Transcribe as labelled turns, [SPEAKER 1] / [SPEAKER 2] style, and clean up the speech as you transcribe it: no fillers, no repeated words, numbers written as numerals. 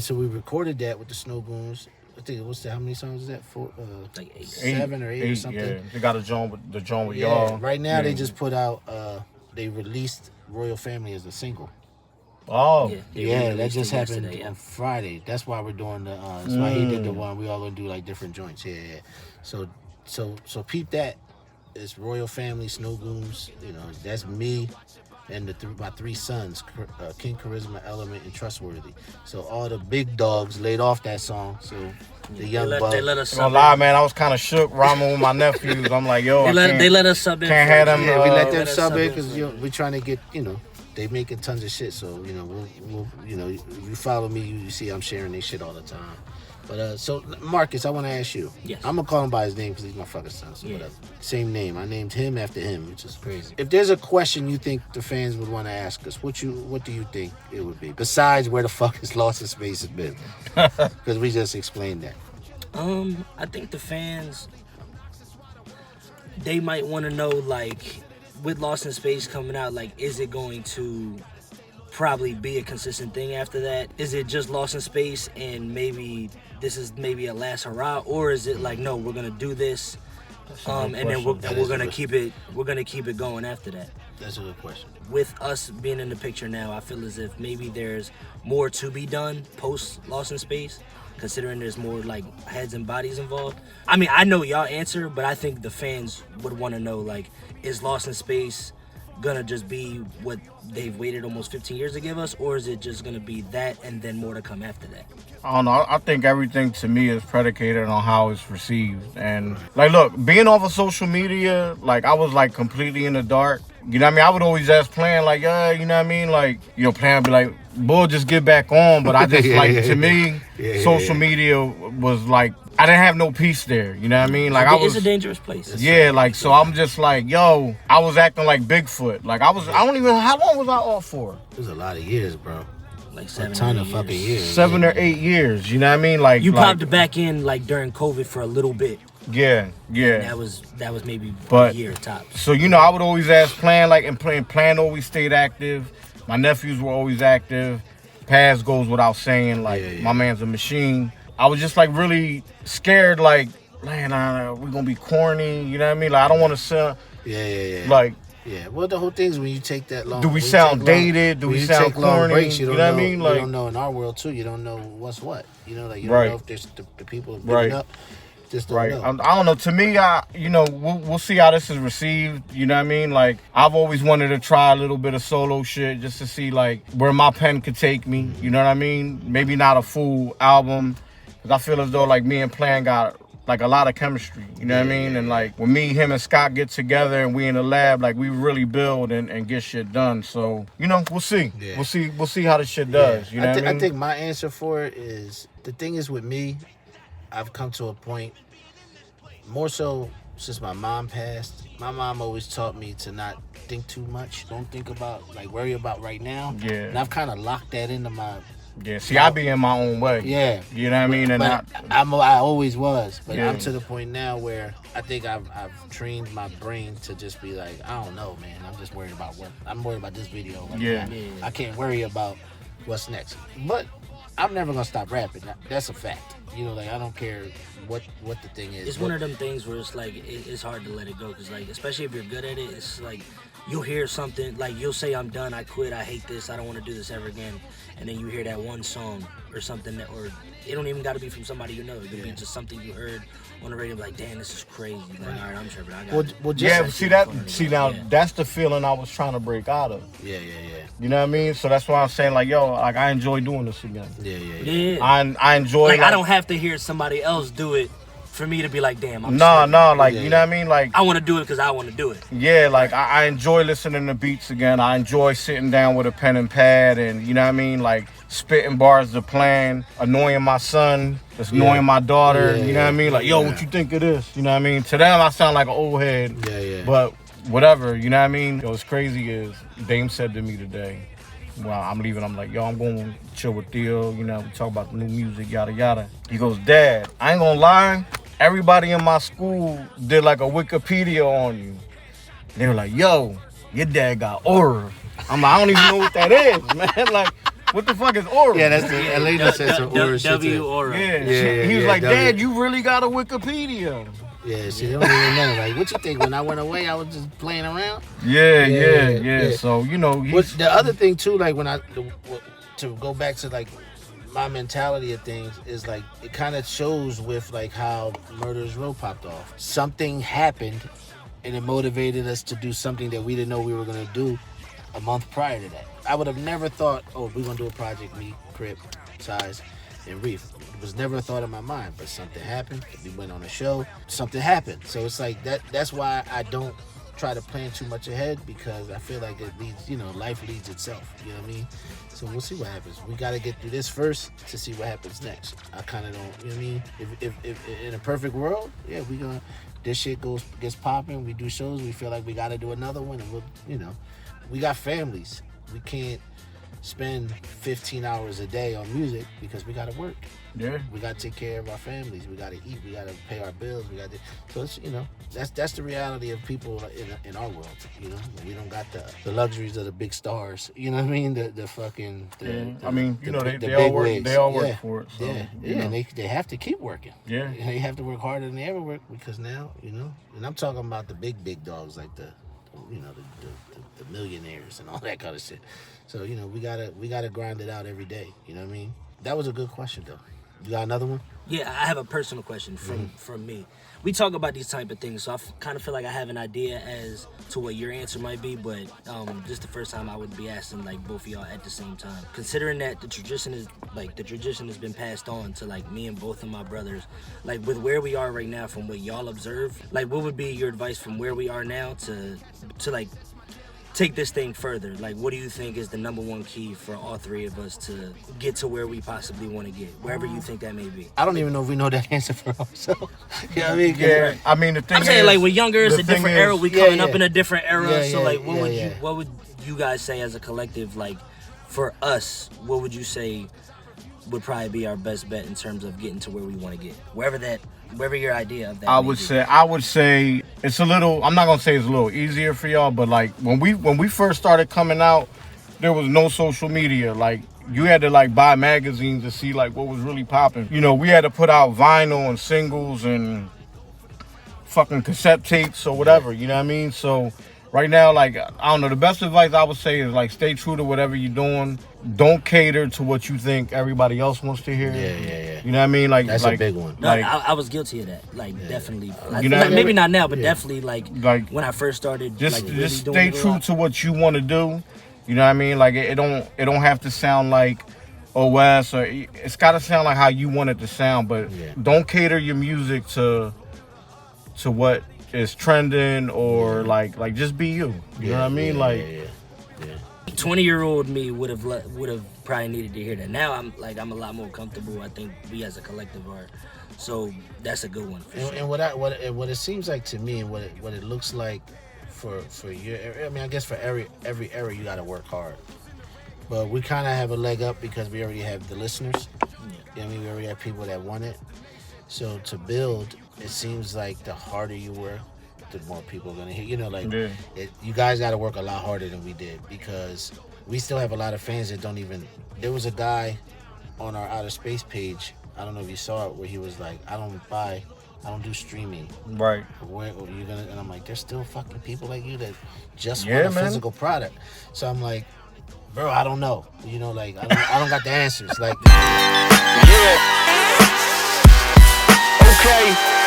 [SPEAKER 1] So we recorded that with the Snow Goons. I think what's that? How many songs is that?
[SPEAKER 2] Like 8.
[SPEAKER 1] 7 or 8 or something.
[SPEAKER 3] Yeah, they got a joint with y'all.
[SPEAKER 1] Right now they just put out. They released Royal Family as a single.
[SPEAKER 3] Oh,
[SPEAKER 1] That just happened on Friday. That's why we're doing the. That's why he did the one. We all gonna do like different joints. Yeah. So peep that. It's Royal Family, Snow Goons. You know, that's me and my 3 sons, King Charisma, Element, and Trustworthy. So all the big dogs laid off that song. So the young
[SPEAKER 2] they let us.
[SPEAKER 3] I'm gonna lie, man. I was kind of shook rhyming with my nephews. I'm like, yo,
[SPEAKER 2] they let us sub in.
[SPEAKER 3] Can't have them.
[SPEAKER 1] Yeah, we let them sub in because we're trying to get they making tons of shit. So we'll if you follow me, you see I'm sharing this shit all the time. But so Marcus, I want to ask you.
[SPEAKER 2] Yes.
[SPEAKER 1] I'm gonna call him by his name because he's my fucking son. So whatever. Same name. I named him after him, which is crazy. If there's a question you think the fans would want to ask us, what do you think it would be? Besides, where the fuck is Lost in Space has been? Because we just explained that.
[SPEAKER 2] I think the fans, they might want to know, like, with Lost in Space coming out, like, is it going to probably be a consistent thing after that? Is it just Lost in Space and maybe this is maybe a last hurrah, or is it like, no, we're gonna do this, and then we're gonna keep it going after that?
[SPEAKER 1] That's a good question.
[SPEAKER 2] With us being in the picture now, I feel as if maybe there's more to be done post Lost in Space, considering there's more like heads and bodies involved. I mean, I know y'all answer, but I think the fans would want to know, like, is Lost in Space gonna just be what they've waited almost 15 years to give us, or is it just gonna be that and then more to come after that?
[SPEAKER 3] I don't know. I think everything to me is predicated on how it's received. And like, look, being off of social media, like I was like completely in the dark. You know what I mean? I would always ask Plan, like, yeah, you know what I mean? Like, Plan would be like, bull, just get back on. But I just to me, social media was like, I didn't have no peace there. You know what I mean? Like
[SPEAKER 2] It's a dangerous place.
[SPEAKER 3] So I'm just like, yo, I was acting like Bigfoot. Like how long was I off for?
[SPEAKER 1] It was a lot of years, bro.
[SPEAKER 2] Like 7
[SPEAKER 1] a ton of
[SPEAKER 2] years.
[SPEAKER 1] fucking years.
[SPEAKER 3] 7 or 8 years. You know what I mean? Like
[SPEAKER 2] you popped back in like during COVID for a little bit.
[SPEAKER 3] Yeah.
[SPEAKER 2] That was maybe a year tops.
[SPEAKER 3] So I would always ask Plan, like, and Plan always stayed active. My nephews were always active. Paz goes without saying, like, my man's a machine. I was just like really scared, like, man, we're gonna be corny. You know what I mean? Like, I don't want to sound. Like.
[SPEAKER 1] Yeah, well, the whole thing is when you take that long.
[SPEAKER 3] Do we sound dated? Do we sound corny?
[SPEAKER 1] Breaks, you know what I mean?
[SPEAKER 3] Like,
[SPEAKER 1] you don't know in our world too. You don't know what's what. You know, like you don't know if there's the people picking up. Just don't know.
[SPEAKER 3] I don't know. To me, we'll see how this is received. You know what I mean? Like, I've always wanted to try a little bit of solo shit just to see like where my pen could take me. You know what I mean? Maybe not a full album, because I feel as though like me and Plan got like a lot of chemistry, you know what I mean? And like when him and Scott get together and we in the lab, like we really build and get shit done. So, we'll see. Yeah. We'll see how this shit does. You know what I mean?
[SPEAKER 1] I think my answer for it is, the thing is with me, I've come to a point, more so since my mom passed. My mom always taught me to not think too much. Don't think about, like, worry about right now.
[SPEAKER 3] Yeah.
[SPEAKER 1] And I've kind of locked that into my...
[SPEAKER 3] Yeah, see, I be in my own way.
[SPEAKER 1] Yeah.
[SPEAKER 3] You know what I mean? And
[SPEAKER 1] I always was. But I'm to the point now where I think I've trained my brain to just be like, I don't know, man. I'm just worried about work. I'm worried about this video. Like, I can't worry about what's next. But I'm never going to stop rapping. That's a fact. Like, I don't care what the thing is.
[SPEAKER 2] It's one of them things where it's like, it's hard to let it go. Because, like, especially if you're good at it, it's like, you'll hear something, like, you'll say, I'm done, I quit, I hate this, I don't want to do this ever again. And then you hear that one song or something or it don't even got to be from somebody you know. It could be just something you heard on the radio, like, damn, this is crazy. Like, all right, I'm tripping. I got it.
[SPEAKER 3] That's the feeling I was trying to break out of.
[SPEAKER 1] Yeah.
[SPEAKER 3] You know what I mean? So that's why I'm saying, like, yo, like, I enjoy doing this again.
[SPEAKER 2] Yeah.
[SPEAKER 3] I enjoy,
[SPEAKER 2] like, I don't have to hear somebody else do it for me to be like, damn, I'm
[SPEAKER 3] you know what I mean? Like,
[SPEAKER 2] I want to do it because I want to do it.
[SPEAKER 3] Yeah, like, I enjoy listening to beats again. I enjoy sitting down with a pen and pad and, you know what I mean? Like, spitting bars to Plan, annoying my son, just annoying my daughter, you know what I mean? Like, yo, what you think of this? You know what I mean? To them, I sound like an old head.
[SPEAKER 1] Yeah.
[SPEAKER 3] But whatever, you know what I mean? What's crazy is, Dame said to me today, well, I'm leaving. I'm like, yo, I'm going to chill with Theo. We talk about the new music, yada, yada. He goes, Dad, I ain't going to lie. Everybody in my school did like a Wikipedia on you. They were like, yo, your dad got aura. I'm like, I don't even know what that is, man. Like, What the fuck is Aura?
[SPEAKER 1] Yeah, that's the Elena said some Aura shit.
[SPEAKER 2] W Aura.
[SPEAKER 3] Yeah, he was like,
[SPEAKER 1] W.
[SPEAKER 3] Dad, you really got a Wikipedia.
[SPEAKER 1] Yeah, she don't even know. Like, what you think? When I went away, I was just playing around.
[SPEAKER 3] Yeah. So you know,
[SPEAKER 1] The other thing too, like to go back to like my mentality of things is like it kind of shows with like how Murderers Row popped off. Something happened, and it motivated us to do something that we didn't know we were gonna do a month prior to that. I would have never thought, oh, we're gonna do a project, me, Crip, Size, and Reef. It was never a thought in my mind, but something happened. We went on a show, something happened. So it's like that's why I don't try to plan too much ahead, because I feel like it leads, life leads itself. You know what I mean? So we'll see what happens. We got to get through this first to see what happens next. I kind of don't, you know what I mean? If in a perfect world, yeah, this shit gets popping. We do shows. We feel like we got to do another one, and we got families. We can't spend 15 hours a day on music because we got to work.
[SPEAKER 3] Yeah.
[SPEAKER 1] We got to take care of our families. We got to eat. We got to pay our bills. So it's, that's the reality of people in our world. We don't got the luxuries of the big stars. You know what I mean? The fucking.
[SPEAKER 3] I mean, they all work. They all work for it. So,
[SPEAKER 1] and they have to keep working.
[SPEAKER 3] Yeah.
[SPEAKER 1] They have to work harder than they ever work, because now and I'm talking about the big dogs, like the millionaires and all that kind of shit. So we gotta grind it out every day. You know what I mean? That was a good question though. You got another one?
[SPEAKER 2] Yeah, I have a personal question from me. We talk about these type of things, so I kind of feel like I have an idea as to what your answer might be, but just the first time I would be asking like both of y'all at the same time. Considering that the tradition has been passed on to like me and both of my brothers, like with where we are right now, from what y'all observe, like what would be your advice from where we are now to like take this thing further? Like, what do you think is the number one key for all three of us to get to where we possibly want to get, wherever you think that may be?
[SPEAKER 1] I don't even know if we know that answer for ourselves. You know what I mean?
[SPEAKER 3] Yeah, I mean, the thing
[SPEAKER 2] I'm saying,
[SPEAKER 3] is,
[SPEAKER 2] like, we're younger, it's a different era. We coming up in a different era.
[SPEAKER 1] Yeah,
[SPEAKER 2] so, like,
[SPEAKER 1] yeah,
[SPEAKER 2] what would you guys say as a collective, like, for us, what would you say would probably be our best bet in terms of getting to where we want to get? Wherever your idea of that
[SPEAKER 3] I would say it's a little, I'm not gonna say it's a little easier for y'all, but like when we first started coming out, there was no social media. Like, you had to like buy magazines to see like what was really popping. We had to put out vinyl and singles and fucking cassette tapes or whatever, you know what I mean? So right now, like, I don't know, the best advice I would say is like stay true to whatever you're doing. Don't cater to what you think everybody else wants to hear.
[SPEAKER 1] Yeah.
[SPEAKER 3] You know what I mean? Like,
[SPEAKER 1] that's a big one.
[SPEAKER 2] No, I was guilty of that. Like, definitely.
[SPEAKER 3] Maybe
[SPEAKER 2] not now, but definitely like when I first started.
[SPEAKER 3] Just
[SPEAKER 2] really
[SPEAKER 3] stay true to what you want to do. You know what I mean? Like, it don't have to sound like OS, or it's got to sound like how you want it to sound. But don't cater your music to what is trending, or like just be you. You know what I mean?
[SPEAKER 2] 20-year-old me would have probably needed to hear that. Now I'm a lot more comfortable. I think we as a collective are. So that's a good one. Sure.
[SPEAKER 1] And what it seems like to me, and what it looks like for your, I mean, I guess for every era you got to work hard. But we kind of have a leg up because we already have the listeners. You know what I mean? We already have people that want it. So to build, it seems like the harder you work, the more people are gonna hear. You guys got to work a lot harder than we did, because we still have a lot of fans that don't even. There was a guy on our Outer Space page. I don't know if you saw it, where he was like, I don't do streaming.
[SPEAKER 3] Right.
[SPEAKER 1] Where are you gonna? And I'm like, there's still fucking people like you that just want a physical product. So I'm like, bro, I don't know. Like I don't got the answers. Like,
[SPEAKER 4] Okay.